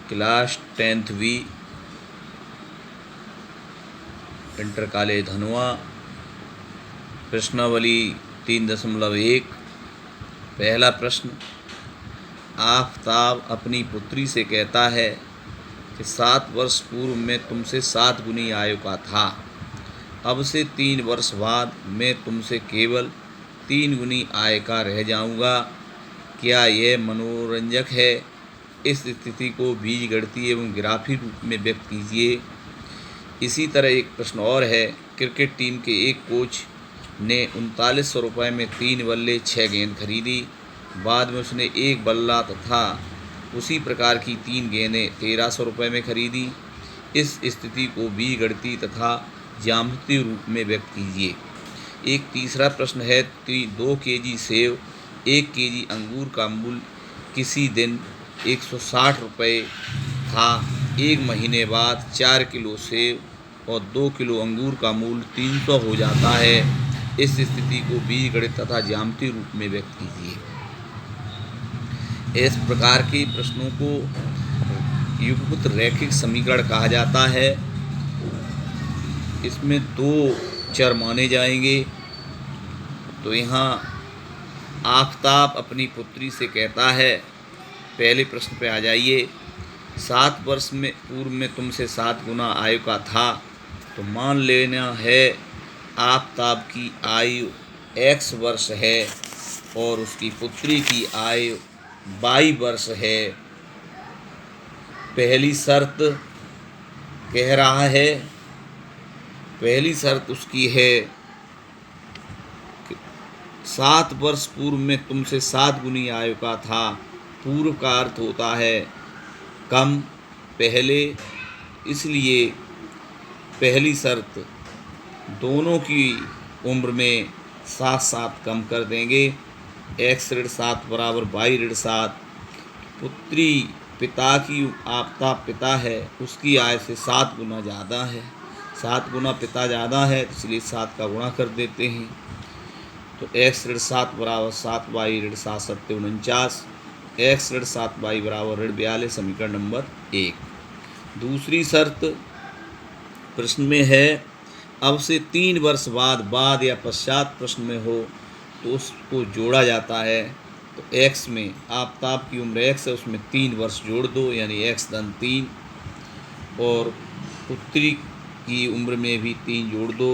Class 10वीं inter college धनवा। प्रश्नावली 3.1। पहला प्रश्न, आफताब अपनी पुत्री से कहता है कि 7 वर्ष पूर्व मैं तुमसे 7 गुनी आयु का था। अब से 3 वर्ष बाद मैं तुमसे केवल 3 गुनी आय का रह जाऊंगा। क्या यह मनोरंजक है? इस स्थिति को बीजगणितीय एवं ग्राफी रूप में व्यक्त कीजिए। इसी तरह एक प्रश्न और है, क्रिकेट टीम के एक कोच ने 3900 रुपये में 3 बल्ले 6 गेंद खरीदी। बाद में उसने एक बल्ला तथा उसी प्रकार की 3 गेंदें 1300 रुपये में खरीदी। इस स्थिति को बीजगणितीय तथा ज्यामितीय रूप में व्यक्त कीजिए। एक तीसरा प्रश्न है, 2 केजी सेब 1 केजी अंगूर का मूल्य किसी दिन 160 रुपये था। एक महीने बाद 4 किलो सेब और 2 किलो अंगूर का मूल्य 300 हो जाता है। इस स्थिति को बीजगणित तथा ज्यामितीय रूप में व्यक्त कीजिए। इस प्रकार के प्रश्नों को युगपत रैखिक समीकरण कहा जाता है। इसमें 2 चर माने जाएंगे। तो यहाँ आफताब अपनी पुत्री से कहता है, पहले प्रश्न पे आ जाइए। 7 वर्ष में पूर्व में तुमसे 7 गुना आयु का था, तो मान लेना है आफताब की आयु x वर्ष है और उसकी पुत्री की आयु y वर्ष है। पहली शर्त कह रहा है, पहली शर्त उसकी है 7 वर्ष पूर्व में तुमसे 7 गुनी आयु का था। पूर्व का अर्थ होता है कम, पहले, इसलिए पहली शर्त दोनों की उम्र में 7 कम कर देंगे। x ऋण 7 बराबर y ऋण 7। पुत्री पिता की, आफताब पिता है, उसकी आयु से 7 गुना ज़्यादा है। 7 गुना पिता ज़्यादा है, इसलिए 7 का गुणा कर देते हैं। तो x ऋण 7 बराबर 7y ऋण 7 7 49। x ऋण 7y बराबर ऋण 42, समीकरण नंबर 1। दूसरी शर्त प्रश्न में है, अब से 3 वर्ष बाद या पश्चात प्रश्न में हो तो उसको जोड़ा जाता है। तो x में आफताब की उम्र x है, उसमें 3 वर्ष जोड़ दो, यानी x धन 3, और पुत्री की उम्र में भी 3 जोड़ दो,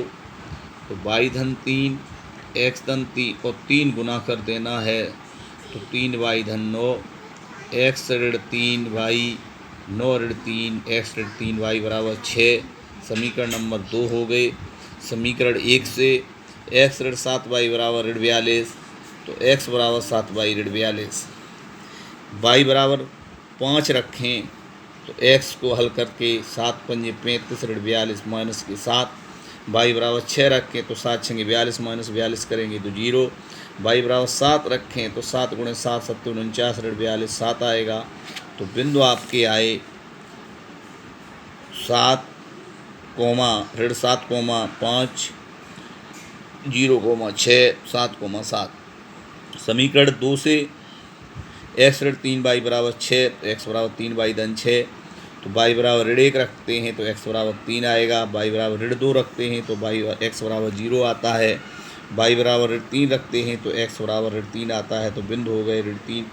तो y धन 3, x धन 3 और 3 गुना कर देना है, तो 3y धन 9, x ऋण 3y 9 ऋण 3 x ऋण 3y बराबर 6, समीकरण नंबर 2 हो गए। समीकरण 1 से x ऋण 7y बराबर ऋण 42, तो x बराबर 7y ऋण 42। y बराबर 5 रखें तो x को हल करके 7 पंजे 35 ऋण 42 माइनस के 7। y बराबर 6 रखें तो 7 छंगे 42 माइनस 42 करेंगे तो 0। y बराबर 7 रखें तो 7 गुणे 7 7 49 ऋण 42 7 आएगा। तो बिंदु आपके आए 7 ऋण 7 5 0 6 7 7। समीकरण 2 से x ऋण 3y बराबर 6, तो x बराबर 3y धन 6, तो y बराबर ऋण 1 रखते हैं तो x बराबर 3 आएगा। y बराबर ऋण 2 रखते हैं तो x बराबर 0 आता है। y बराबर ऋण 3 रखते हैं तो x बराबर ऋण 3 आता है। तो बिंदु हो गए ऋण 3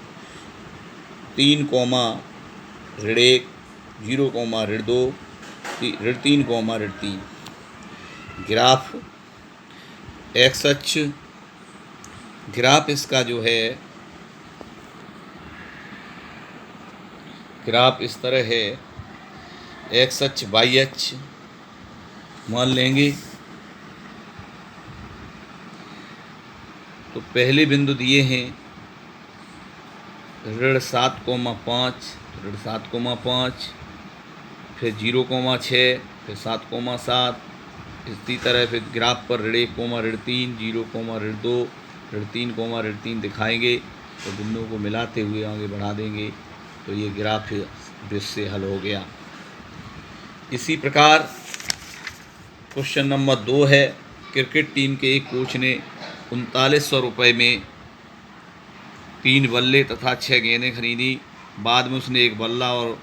ऋण 1 0 ऋण 2 ऋण 3 ऋण 3। ग्राफ x अक्ष, ग्राफ इसका जो है ग्राफ इस तरह है, x अक्ष y अक्ष मान लेंगे। तो पहले बिंदु दिए हैं ऋण 7,5 ऋण 7,5, फिर 0,6, फिर 7,7। इसी तरह फिर ग्राफ पर ऋण 1, ऋण 3, 0, ऋण 2, ऋण 3, ऋण 3 दिखाएंगे। तो बिंदुओं को मिलाते हुए आगे बढ़ा देंगे। तो ये ग्राफ से हल हो गया। इसी प्रकार क्वेश्चन नंबर 2 है, क्रिकेट टीम के एक कोच ने 3900 रुपये में 3 बल्ले तथा 6 गेंदें खरीदी। बाद में उसने एक बल्ला और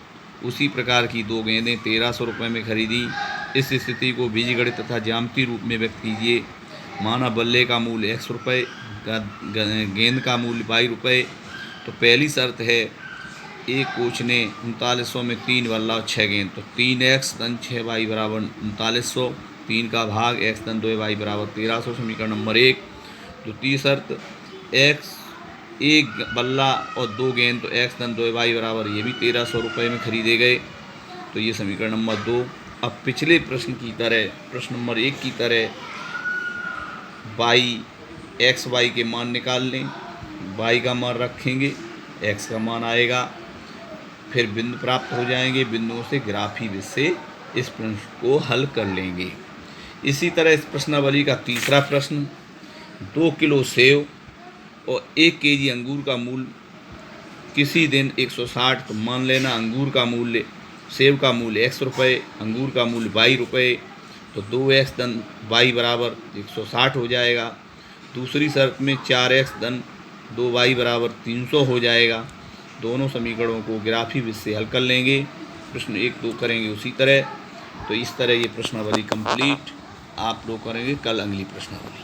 उसी प्रकार की 2 गेंदें 1300 रुपये में खरीदी। इस स्थिति को बीजगणित तथा ज्यामितीय रूप में व्यक्त कीजिए। माना बल्ले का मूल्य x रुपये, गेंद का मूल्य y रुपये। तो पहली शर्त है, एक कोच ने 3900 में 3 बल्ला और 6 गेंद, तो 3x धन 6y बराबर 3900। 3 का भाग x धन 2y बराबर 1300, समीकरण नंबर 1। द्वितीय शर्त, x एक बल्ला और 2 गेंद, तो x धन 2y बराबर ये भी 1300 रुपये में खरीदे गए, तो ये समीकरण नंबर 2। अब पिछले प्रश्न की तरह, प्रश्न नंबर 1 की तरह x y के मान निकाल लें। y का मान रखेंगे, x का मान आएगा, फिर बिंदु प्राप्त हो जाएंगे। बिंदुओं से ग्राफी विधि से इस प्रश्न को हल कर लेंगे। इसी तरह इस प्रश्नावली का तीसरा प्रश्न, 2 किलो सेव और 1 केजी अंगूर का मूल्य किसी दिन 160, तो मान लेना अंगूर का मूल्य, सेव का मूल्य x रुपये, अंगूर का मूल्य y रुपये, तो 2x धन y बराबर 160 हो जाएगा। दूसरी शर्त में 4x धन 2y बराबर 300 हो जाएगा। दोनों समीकरणों को ग्राफी विधि से हल कर लेंगे। प्रश्न 1, 2 करेंगे उसी तरह। तो इस तरह ये प्रश्नावली कंप्लीट। आप लोग करेंगे कल अगली प्रश्नावली।